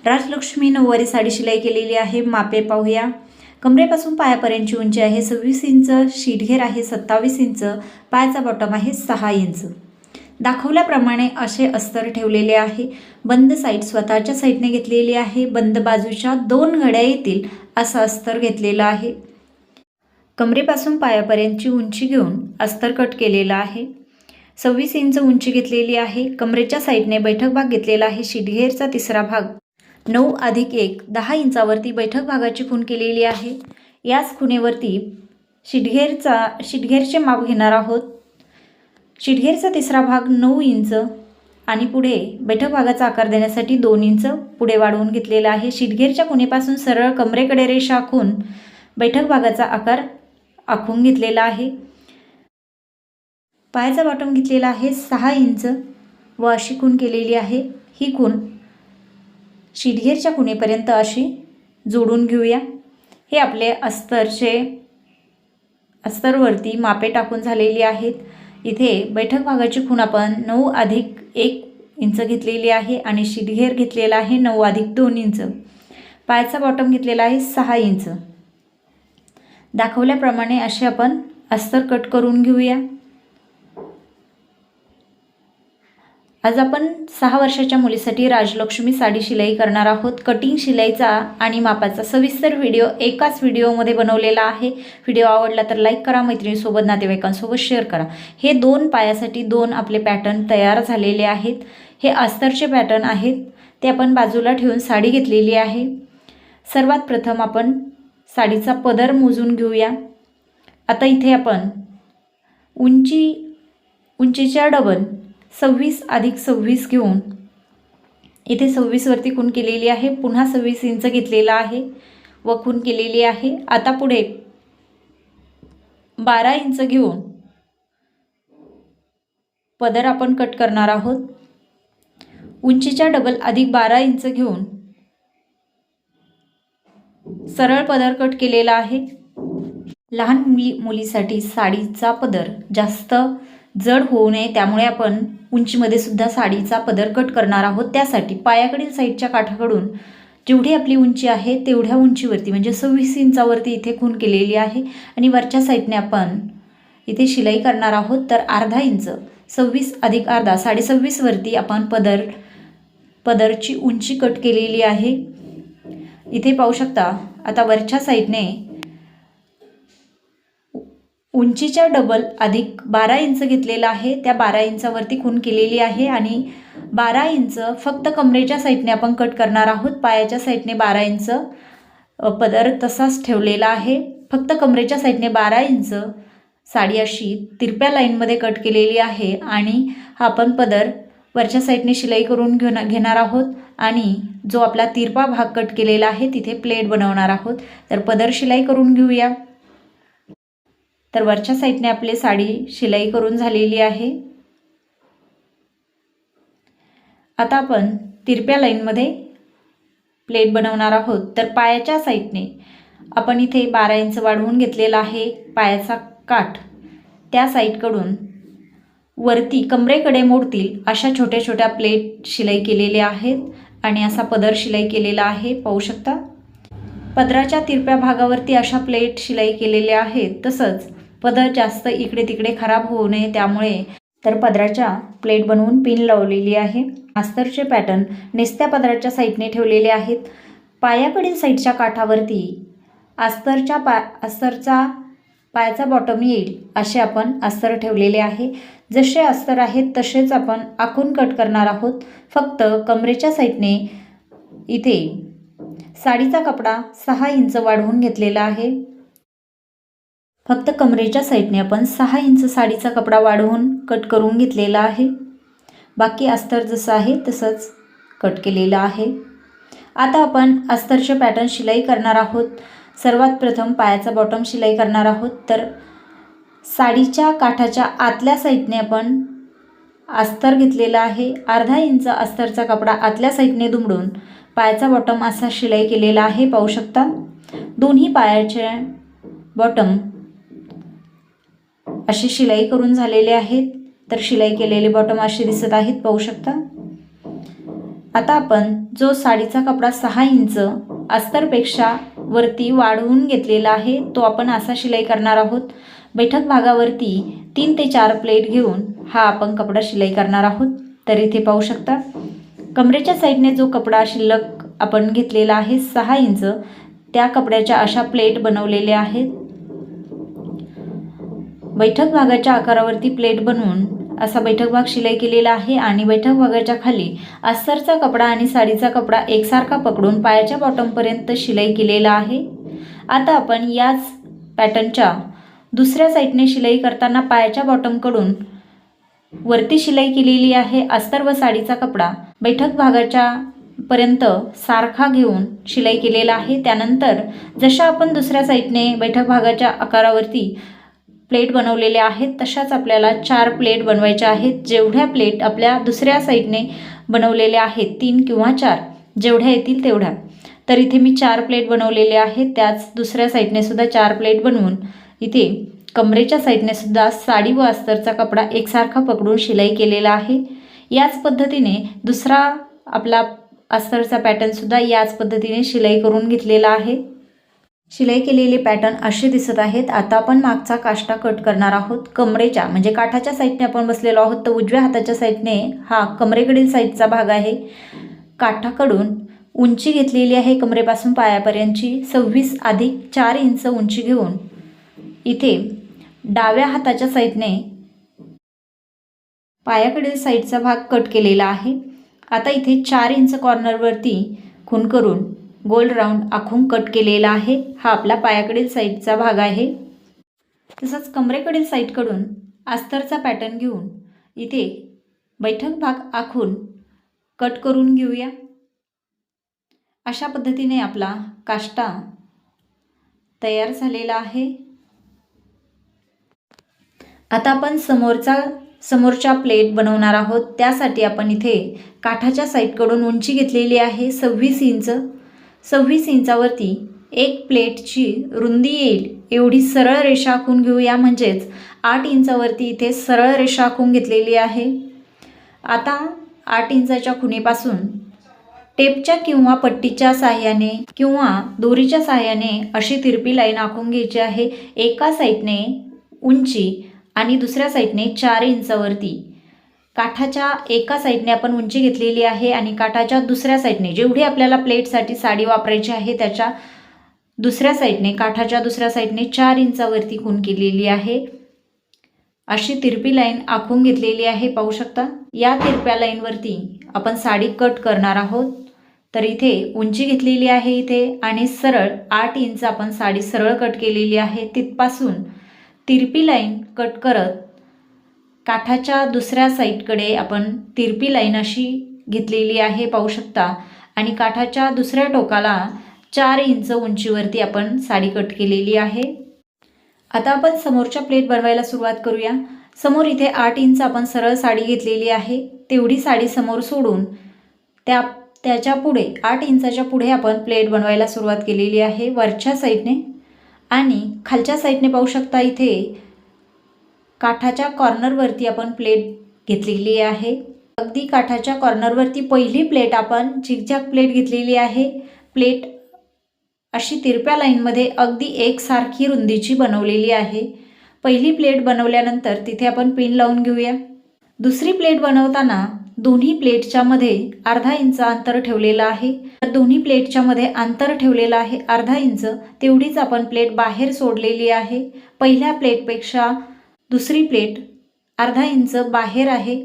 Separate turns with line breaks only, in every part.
राजलक्ष्मी नऊवारी साडी शिलाई केलेली आहे। मापे पाहूया। कमरेपासून पायापर्यंतची उंची आहे 26 इंच, शीटघेर आहे 27 इंच, पायाचा बॉटम आहे 6 इंच। दाखवल्याप्रमाणे असे अस्तर ठेवलेले आहे। बंद साईड स्वतःच्या साईडने घेतलेली आहे। बंद बाजूच्या 2 घड्या येतील असं अस्तर घेतलेलं आहे। कमरेपासून पायापर्यंतची उंची घेऊन अस्तर कट केलेला आहे। 26 इंच उंची घेतलेली आहे। कमरेच्या साईडने बैठक भाग घेतलेला आहे। शीटघेरचा तिसरा भाग 9 + 1 10 इंचावरती बैठक भागाची खूण केलेली आहे। याच खुणेवरती शीटघेरचे माप घेणार आहोत। शीटघेरचा तिसरा भाग 9 इंच आणि पुढे बैठक भागाचा आकार देण्यासाठी 2 इंच पुढे वाढवून घेतलेला आहे। शीटघेरच्या खुणेपासून सरळ कमरेकडे रेषा आखून बैठक भागाचा आकार आखून घेतलेला आहे। पायाचा बॉटम घेतलेला आहे 6 इंच व अशी खूण केलेली आहे। ही खूण शीटघेरच्या खुणेपर्यंत अशी जोडून घेऊया। हे आपले अस्तरवरती मापे टाकून झालेली आहेत। इथे बैठक भागाची खूण आपण 9 + 1 इंच घेतलेली आहे आणि शीटघेर घेतलेला आहे 9 + 2 इंच। पायाचा बॉटम घेतलेला आहे 6 इंच। दाखवल्याप्रमाणे असे आपण अस्तर कट करून घेऊया। आज आपण 6 वर्षाच्या मुलीसाठी राजलक्ष्मी साडी शिलाई करणार आहोत। कटिंग शिलाईचा आणि मापाचा सविस्तर व्हिडिओ एकाच व्हिडिओमध्ये बनवलेला आहे। व्हिडिओ आवडला तर लाईक करा, मैत्रिणींसोबत नातेवाईकांसोबत शेअर करा। हे 2 पायासाठी 2 आपले पॅटर्न तयार झालेले आहेत। हे अस्तरचे पॅटर्न आहेत, ते आपण बाजूला ठेवून साडी घेतलेली आहे। सर्वात प्रथम आपण साडीचा पदर मोजून घेऊया। आता इथे आपण उंचीच्या डबल 26 + 26 घेऊन इथे 26 वरती खूण केलेली आहे। पुन्हा 26 इंच घेतलेला आहे व खूण केलेली आहे। आता पुढे 12 इंच घेऊन पदर आपण कट करणार आहोत। उंचीच्या डबल + 12 इंच घेऊन सरळ पदर कट केलेला आहे। लहान मुलीसाठी साडीचा पदर जास्त जड होऊ नये त्यामुळे आपण उंचीमध्ये सुद्धा साडीचा पदर कट करणार आहोत। त्यासाठी पायाकडील साईडच्या काठाकडून जेवढी आपली उंची आहे तेवढ्या उंचीवरती म्हणजे 26 इंचावरती इथे खूण केलेली आहे आणि वरच्या साईडने आपण इथे शिलाई करणार आहोत। तर अर्धा इंच 26 + अर्धा 26.5 वरती आपण पदरची उंची कट केलेली आहे। इथे पाहू शकता। आता वरच्या साईडने उंचीच्या डबल + 12 इंच घेतलेला आहे। त्या 12 इंचावरती खूण केलेली आहे आणि 12 इंच फक्त कमरेच्या साईडने आपण कट करणार आहोत। पायाच्या साईडने 12 इंच पदर तसाच ठेवलेला आहे। फक्त कमरेच्या साईडने 12 इंच साडी अशी तिरप्या लाईनमध्ये कट केलेली आहे आणि हा आपण पदर वरच्या साईडने शिलाई करून घेणार आहोत आणि जो आपला तिरपा भाग कट केलेला आहे तिथे प्लेट बनवणार आहोत। तर पदर शिलाई करून घेऊया। तर वरच्या साईडने आपली साडी शिलाई करून झालेली आहे। आता आपण तिरप्या लाईनमध्ये प्लेट बनवणार आहोत। तर पायाच्या साईडने आपण इथे 12 इंच वाढवून घेतलेला आहे। पायाचा काठ त्या साईडकडून वरती कमरेकडे मोडतील अशा छोट्या छोट्या प्लेट शिलाई केलेल्या आहेत आणि असा पदर शिलाई केलेला आहे। पाहू शकता। पदराच्या तिरप्या भागावरती अशा प्लेट शिलाई केलेल्या आहेत। तसंच पदर जास्त इकडे तिकडे खराब होऊ नये त्यामुळे तर पदराच्या प्लेट बनवून पिन लावलेली आहे। अस्तरचे पॅटर्न नेसत्या पदराच्या साईडने ठेवलेले आहेत। पायाकडील साईडच्या काठावरती अस्तरचा पायाचा बॉटम येईल असे आपण अस्तर ठेवलेले आहे। जसे अस्तर आहेत तसेच आपण आखून कट करणार आहोत। फक्त कमरेच्या साईडने इथे साडीचा कपडा 6 इंच वाढवून घेतलेला आहे। फक्त कमरेच्या साईडने आपण 6 इंच साडीचा कपडा वाढवून कट करून घेतलेला आहे। बाकी अस्तर जसं आहे तसंच कट केलेलं आहे। आता आपण अस्तरचे पॅटर्न शिलाई करणार आहोत। सर्वात प्रथम पायाचा बॉटम शिलाई करणार आहोत। तर साडीच्या काठाच्या आतल्या साईडने आपण अस्तर घेतलेला आहे। अर्धा इंच अस्तरचा कपडा आतल्या साईडने दुमडून पायाचा बॉटम असा शिलाई केलेला आहे। पाहू शकता। दोन्ही पायाचे बॉटम अशी शिलाई करून झालेले आहेत। तर शिलाई केलेले बॉटम असे दिसत आहेत। पाहू शकता। आता आपण जो साडीचा कपडा 6 इंच अस्तरपेक्षा वरती वाढवून घेतलेला आहे तो आपण असा शिलाई करणार आहोत। बैठक भागावरती 3 ते 4 प्लेट घेऊन हा आपण कपडा शिलाई करणार आहोत। तर इथे पाहू शकता कमरेच्या साईडने जो कपडा शिल्लक आपण घेतलेला आहे 6 इंच त्या कपड्याच्या अशा प्लेट बनवलेल्या आहेत। बैठक भागाच्या आकारावरती प्लेट बनवून असा बैठक भाग शिलाई केलेला आहे आणि बैठक भागाच्या खाली अस्तरचा कपडा आणि साडीचा कपडा एकसारखा पकडून पायाच्या बॉटमपर्यंत शिलाई केलेला आहे। आता आपण याच पॅटर्नच्या दुसऱ्या साईडने शिलाई करताना पायाच्या बॉटमकडून वरती शिलाई केलेली आहे। अस्तर व साडीचा कपडा बैठक भागाच्या पर्यंत सारखा घेऊन शिलाई केलेला आहे। त्यानंतर जशा आपण दुसऱ्या साईडने बैठक भागाच्या आकारावरती प्लेट बनवलेले आहेत तशाच आपल्याला 4 प्लेट बनवायच्या आहेत। जेवढ्या प्लेट आपल्या दुसऱ्या साईडने बनवलेल्या आहेत 3 किंवा 4 जेवढ्या येतील तेवढ्या। तर इथे मी 4 प्लेट बनवलेले आहेत। त्याच दुसऱ्या साईडने सुद्धा 4 प्लेट बनवून इथे कमरेच्या साईडने सुद्धा साडी व अस्तरचा कपडा एकसारखा पकडून शिलाई केलेला आहे। याच पद्धतीने दुसरा आपला अस्तरचा पॅटर्न सुद्धा याच पद्धतीने शिलाई करून घेतलेला आहे। शिलाई केलेले पॅटर्न असे दिसत आहेत। आता आपण मागचा काष्टा कट करणार आहोत। कमरेच्या म्हणजे काठाच्या साईडने आपण बसलेलो आहोत तर उजव्या हाताच्या साईडने हा कमरेकडील साईडचा भाग आहे। काठाकडून उंची घेतलेली आहे कमरेपासून पायापर्यंतची 26 अधिक 4 इंच उंची घेऊन इथे डाव्या हाताच्या साईडने पायाकडील साईडचा भाग कट केलेला आहे। आता इथे 4 इंच कॉर्नरवरती खूण करून गोल राऊंड आखून कट केलेला आहे। हा आपला पायाकडील साईडचा भाग आहे। तसंच कमरेकडील साईडकडून अस्तरचा पॅटर्न घेऊन इथे बैठक भाग आखून कट करून घेऊया। अशा पद्धतीने आपला काष्टा तयार झालेला आहे। आता आपण समोरच्या प्लेट बनवणार आहोत। त्यासाठी आपण इथे काठाच्या साईडकडून उंची घेतलेली आहे 26 इंच। 26 इंचावरती एक प्लेटची रुंदी येईल एवढी सरळ रेषा आखून घेऊया। म्हणजेच 8 इंचावरती इथे सरळ रेषा आखून घेतलेली आहे। आता 8 इंचाच्या खुणेपासून टेपच्या किंवा पट्टीच्या साहाय्याने किंवा दोरीच्या साहाय्याने अशी तिरपी लाईन आखून घ्यायची आहे। एका साईडने उंची आणि दुसऱ्या साईडने 4 इंचावरती काठाच्या एका साईडने आपण उंची घेतलेली आहे आणि काठाच्या दुसऱ्या साईडने जेवढी आपल्याला प्लेटसाठी साडी वापरायची आहे त्याच्या दुसऱ्या साईडने काठाच्या दुसऱ्या साईडने 4 इंचावरती खूण केलेली आहे। अशी तिरपी लाईन आखून घेतलेली आहे पाहू शकता। या तिरप्या लाईनवरती आपण साडी कट करणार आहोत। तर इथे उंची घेतलेली आहे इथे आणि सरळ 8 इंच आपण साडी सरळ कट केलेली आहे। तिथपासून तिरपी लाईन कट करत काठाच्या दुसऱ्या साईडकडे आपण तिरपी लाईन अशी घेतलेली आहे पाहू शकता आणि काठाच्या दुसऱ्या टोकाला 4 इंच उंचीवरती आपण साडी कट केलेली आहे। आता आपण समोरच्या प्लेट बनवायला सुरुवात करूया। समोर इथे 8 इंच आपण सरळ साडी घेतलेली आहे। तेवढी साडी समोर सोडून त्याच्या पुढे 8 इंचाच्या पुढे आपण प्लेट बनवायला सुरुवात केलेली आहे वरच्या साईडने आणि खालच्या साईडने पाहू शकता इथे काठाच्या कॉर्नरवरती आपण प्लेट घेतलेली आहे। अगदी काठाच्या कॉर्नरवरती पहिली प्लेट आपण झिगझॅग प्लेट घेतलेली आहे। प्लेट अशी तिरप्या लाईनमध्ये अगदी एकसारखी रुंदीची बनवलेली आहे। पहिली प्लेट बनवल्यानंतर तिथे आपण पिन लावून घेऊया। दुसरी प्लेट बनवताना दोन्ही प्लेटच्या मध्ये अर्धा इंच अंतर ठेवलेलं आहे। तर दोन्ही प्लेटच्या मध्ये अंतर ठेवलेलं आहे अर्धा इंच। तेवढीच आपण प्लेट बाहेर सोडलेली आहे। पहिल्या प्लेटपेक्षा दुसरी प्लेट अर्धा इंच बाहेर आहे।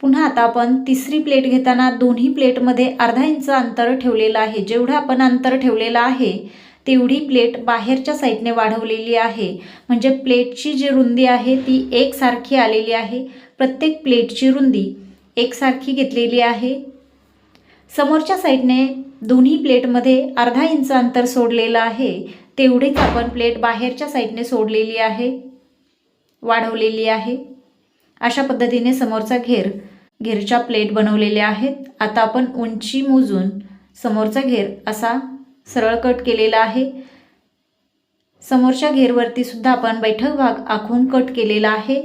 पुन्हा आता आपण तिसरी प्लेट घेताना दोन्ही प्लेटमध्ये अर्धा इंच अंतर ठेवलेलं आहे। जेवढं आपण अंतर ठेवलेलं आहे तेवढी प्लेट बाहेरच्या साईडने वाढवलेली आहे। म्हणजे प्लेटची जी रुंदी आहे ती एकसारखी आलेली आहे। प्रत्येक प्लेटची रुंदी एकसारखी घेतलेली आहे। समोरच्या साईडने दोन्ही प्लेटमध्ये अर्धा इंच अंतर सोडलेलं आहे। तेवढीच आपण प्लेट बाहेरच्या साईडने सोडलेली आहे वाढवलेली आहे। अशा पद्धतीने समोरचा घेरच्या प्लेट बनवलेल्या आहेत। आता आपण उंची मोजून समोरचा घेर असा सरळ कट केलेला आहे। समोरच्या घेरवरती सुद्धा आपण बैठक भाग आखून कट केलेला आहे।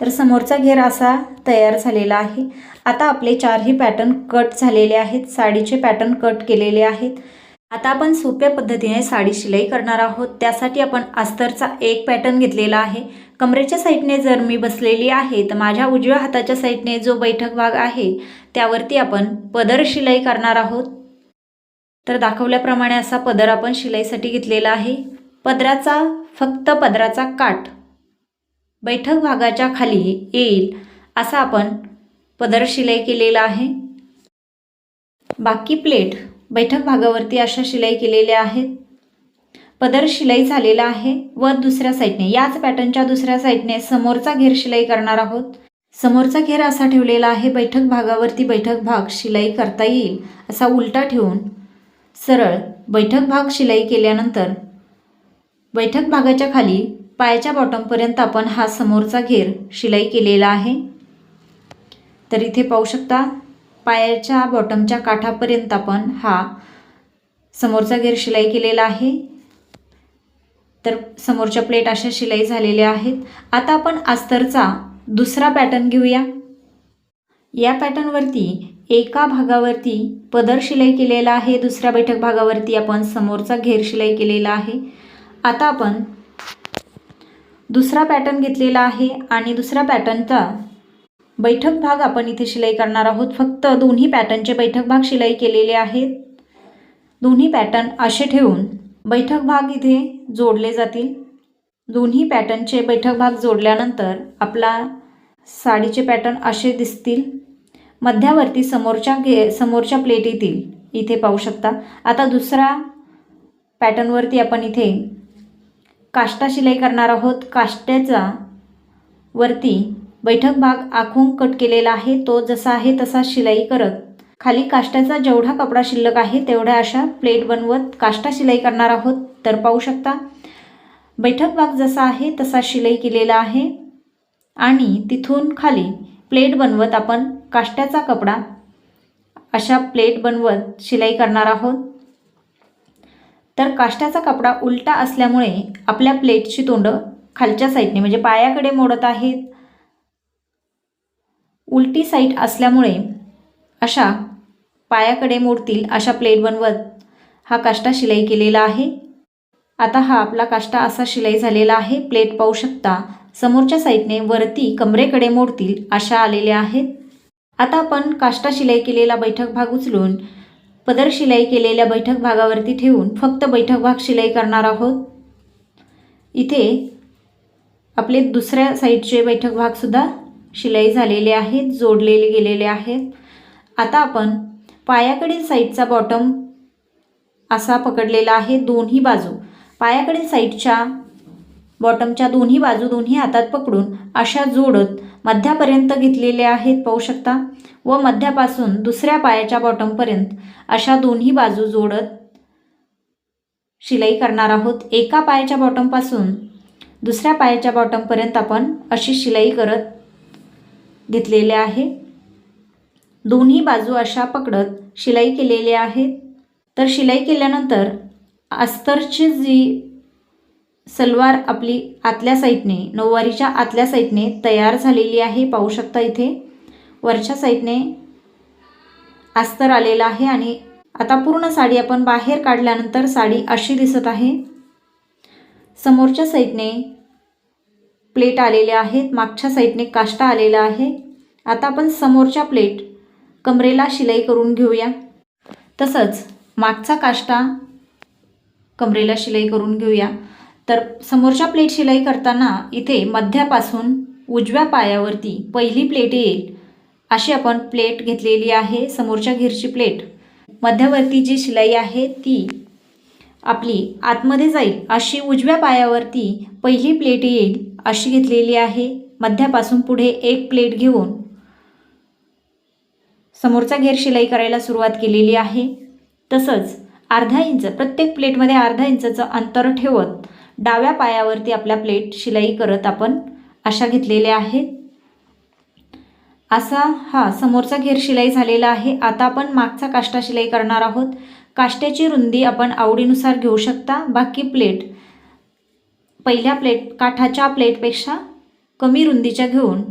तर समोरचा घेर असा तयार झालेला आहे। आता आपले चारही पॅटर्न कट झालेले आहेत, साडीचे पॅटर्न कट केलेले आहेत। आता आपण सोप्या पद्धतीने साडी शिलाई करणार आहोत। त्यासाठी आपण अस्तरचा एक पॅटर्न घेतलेला आहे। कमरेच्या साईडने जर मी बसलेली आहे तर माझ्या उजव्या हाताच्या साईडने जो बैठक भाग आहे त्यावरती आपण पदर शिलाई करणार आहोत। तर दाखवल्याप्रमाणे असा पदर आपण शिलाईसाठी घेतलेला आहे। फक्त पदराचा काठ बैठक भागाच्या खाली येईल असा आपण पदर शिलाई केलेला आहे। बाकी प्लेट बैठक भागावरती अशा शिलाई केलेल्या आहेत। पदर शिलाई झालेला आहे व दुसऱ्या साईडने याच पॅटर्नच्या दुसऱ्या साईडने समोरचा घेर शिलाई करणार आहोत। समोरचा घेर असा ठेवलेला आहे, बैठक भागावरती बैठक भाग शिलाई करता येईल असा उलटा ठेवून सरळ बैठक भाग शिलाई केल्यानंतर बैठक भागाच्या खाली पायाच्या बॉटमपर्यंत आपण हा समोरचा घेर शिलाई केलेला आहे। तर इथे पाहू शकता पायाच्या बॉटमच्या काठापर्यंत आपण हा समोरचा घेर शिलाई केलेला आहे। तर समोरच्या प्लेट अशा शिलाई झालेल्या आहेत। आता आपण अस्तरचा दुसरा पॅटर्न घेऊया। या पॅटर्नवरती एका भागावरती पदर शिलाई केलेला आहे, दुसऱ्या बैठक भागावरती आपण समोरचा घेर शिलाई केलेला आहे। आता आपण दुसरा पॅटर्न घेतलेला आहे आणि दुसऱ्या पॅटर्नचा बैठक भाग आपण इथे शिलाई करणार आहोत। फक्त दोन्ही पॅटर्नचे बैठक भाग शिलाई केलेले आहेत। दोन्ही पॅटर्न असे ठेवून बैठक भाग इथे जोडले जातील। दोन्ही पॅटर्नचे बैठक भाग जोडल्यानंतर आपला साडीचे पॅटर्न असे दिसतील। मध्यावरती समोरच्या प्लेट येतील, इथे पाहू शकता। आता दुसरा पॅटर्नवरती आपण इथे काष्टा शिलाई करणार आहोत। काष्ट्याचा वरती बैठक भाग आखून कट केलेला आहे, तो जसा आहे तसा शिलाई करत खाली काष्ट्याचा जेवढा कपडा शिल्लक आहे तेवढ्या अशा प्लेट बनवत काष्टा शिलाई करणार आहोत। तर पाहू शकता बैठक भाग जसा आहे तसा शिलाई केलेला आहे आणि तिथून खाली प्लेट बनवत आपण काष्ट्याचा कपडा अशा प्लेट बनवत शिलाई करणार आहोत। तर काष्ट्याचा कपडा उलटा असल्यामुळे आपल्या प्लेटची तोंड खालच्या साईडने म्हणजे पायाकडे मोडत आहेत। उलटी साईड असल्यामुळे अशा पायाकडे मोडतील अशा प्लेट बनवत हा काष्टा शिलाई केलेला आहे। आता हा आपला काष्टा असा शिलाई झालेला आहे। प्लेट पाहू शकता समोरच्या साईडने वरती कमरेकडे मोडतील अशा आलेल्या आहेत। आता आपण काष्टा शिलाई केलेला बैठक भाग उचलून पदर शिलाई केलेल्या बैठक भागावरती ठेवून फक्त बैठक भाग शिलाई करणार आहोत। इथे आपले दुसऱ्या साईडचे बैठक भाग सुद्धा शिलाई झालेले आहेत, जोडलेले गेलेले आहेत। आता आपण पायाकडील साईडचा बॉटम असा पकडलेला आहे। दोन्ही बाजू पायाकडील साईडच्या बॉटमच्या दोन्ही बाजू दोन्ही हातात पकडून अशा जोडत मध्यापर्यंत घेतलेले आहेत, पाहू शकता। व मध्यापासून दुसऱ्या पायाच्या बॉटमपर्यंत अशा दोन्ही बाजू जोडत शिलाई करणार आहोत। एका पायाच्या बॉटमपासून दुसऱ्या पायाच्या बॉटमपर्यंत आपण अशी शिलाई करत घेतलेले आहे। दोन्ही बाजू अशा पकडत शिलाई केलेली आहे। तर शिलाई केल्यानंतर अस्तरची जी सलवार आपली आतल्या साईडने नऊवारीच्या आतल्या साईडने तयार झालेली आहे, पाहू शकता। इथे वरच्या साईडने अस्तर आलेला आहे आणि आता पूर्ण साडी आपण बाहेर काढल्यानंतर साडी अशी दिसत आहे। समोरच्या साईडने प्लेट आलेल्या आहेत, मागच्या साईडने काष्टा आलेला आहे। आता आपण समोरच्या प्लेट कमरेला शिलाई करून घेऊया। तसंच मागचा काष्टा कमरेला शिलाई करून घेऊया। तर समोरच्या प्लेट शिलाई करताना इथे मध्यापासून उजव्या पायावरती पहिली प्लेट येईल अशी आपण प्लेट घेतलेली आहे। समोरच्या घेरची प्लेट मध्यावरती जी शिलाई आहे ती आपली आतमध्ये जाईल अशी उजव्या पायावरती पहिली प्लेट येईल अशी घेतलेली आहे। मध्यापासून पुढे एक प्लेट घेऊन समोरचा घेर शिलाई करायला सुरुवात केलेली आहे। तसंच अर्धा इंच प्रत्येक प्लेटमध्ये अर्धा इंचचं अंतर ठेवत डाव्या पायावरती आपल्या प्लेट शिलाई करत आपण अशा घेतलेल्या आहेत। असा हा समोरचा घेर शिलाई झालेला आहे। आता आपण मागचा काष्टा शिलाई करणार आहोत। काष्ट्याची रुंदी आपण आवडीनुसार घेऊ शकता। बाकी प्लेट पहिल्या काठाच्या प्लेटपेक्षा कमी रुंदीच्या घेऊन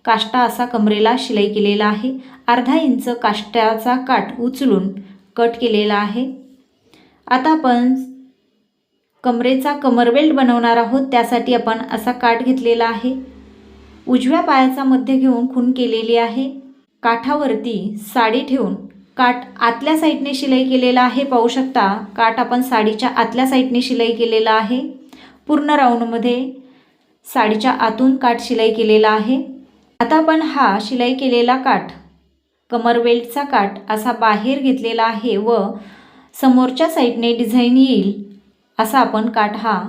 काष्टा असा कमरेला शिलाई केलेला आहे. अर्धा इंच काष्ट्याचा काठ उचलून कट केलेला आहे. आता आपण कमरेचा कमरबेल्ट बनवणार आहोत. त्यासाठी आपण असा काठ घेतलेला आहे. उजव्या पायाचा मध्य घेऊन खूण केलेली आहे. काठावरती साडी ठेवून काठ आतल्या साईडने शिलाई केलेला आहे. पाहू शकता काठ आपण साडीच्या आतल्या साईडने शिलाई केलेला आहे. पूर्ण राऊंडमध्ये साडीच्या आतून काठ शिलाई केलेला आहे. आता आपण हा शिलाई केलेला काठ कमरबेल्टचा काठ असा बाहेर घेतलेला आहे व समोरच्या साईडने डिझाईन येईल असा आपण काठ हा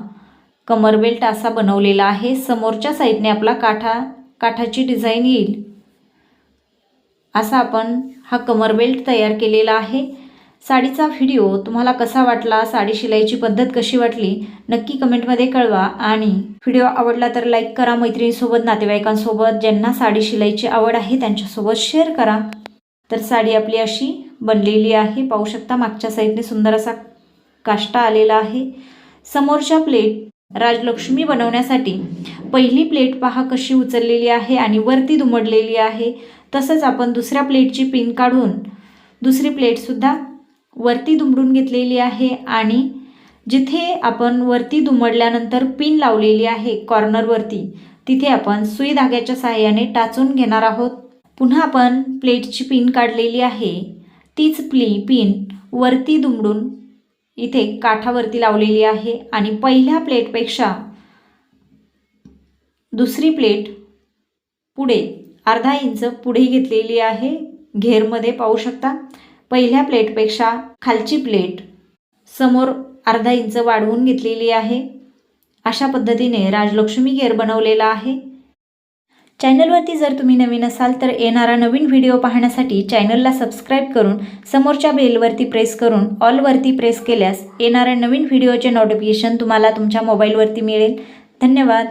कमरबेल्ट असा बनवलेला आहे. समोरच्या साईडने आपला काठाची डिझाईन येईल असा आपण हा कमरबेल्ट तयार केलेला आहे. साडीचा व्हिडिओ तुम्हाला कसा वाटला, साडी शिलाईची पद्धत कशी वाटली नक्की कमेंटमध्ये कळवा. आणि व्हिडिओ आवडला तर लाईक करा. मैत्रिणींसोबत, नातेवाईकांसोबत, ज्यांना साडी शिलाईची आवड आहे त्यांच्यासोबत शेअर करा. तर साडी आपली अशी बनलेली आहे. पाहू शकता मागच्या साईडने सुंदर असा काष्टा आलेला आहे. समोरच्या प्लेट राजलक्ष्मी बनवण्यासाठी पहिली प्लेट पहा कशी उचललेली आहे आणि वरती दुमडलेली आहे. तसंच आपण दुसऱ्या प्लेटची पिन काढून दुसरी प्लेटसुद्धा वरती दुमडून घेतलेली आहे आणि जिथे आपण वरती दुमडल्यानंतर पिन लावलेली आहे कॉर्नरवरती तिथे आपण सुई धाग्याच्या सहाय्याने टाचून घेणार आहोत. पुन्हा आपण प्लेटची पिन काढलेली आहे. तीच पिन वरती दुमडून इथे काठावरती लावलेली आहे आणि पहिल्या प्लेटपेक्षा दुसरी प्लेट पुढे अर्धा इंच पुढे घेतलेली आहे. घेरमध्ये पाहू शकता पहिल्या प्लेटपेक्षा खालची प्लेट समोर अर्धा इंच वाढवून घेतलेली आहे. अशा पद्धतीने राजलक्ष्मी घेर बनवलेला आहे. चॅनलवरती जर तुम्ही नवीन असाल तर येणारा नवीन व्हिडिओ पाहण्यासाठी चॅनलला सबस्क्राईब करून समोरच्या बेलवरती प्रेस करून ऑलवरती प्रेस केल्यास येणाऱ्या नवीन व्हिडिओचे नोटिफिकेशन तुम्हाला तुमच्या मोबाईलवरती मिळेल. धन्यवाद.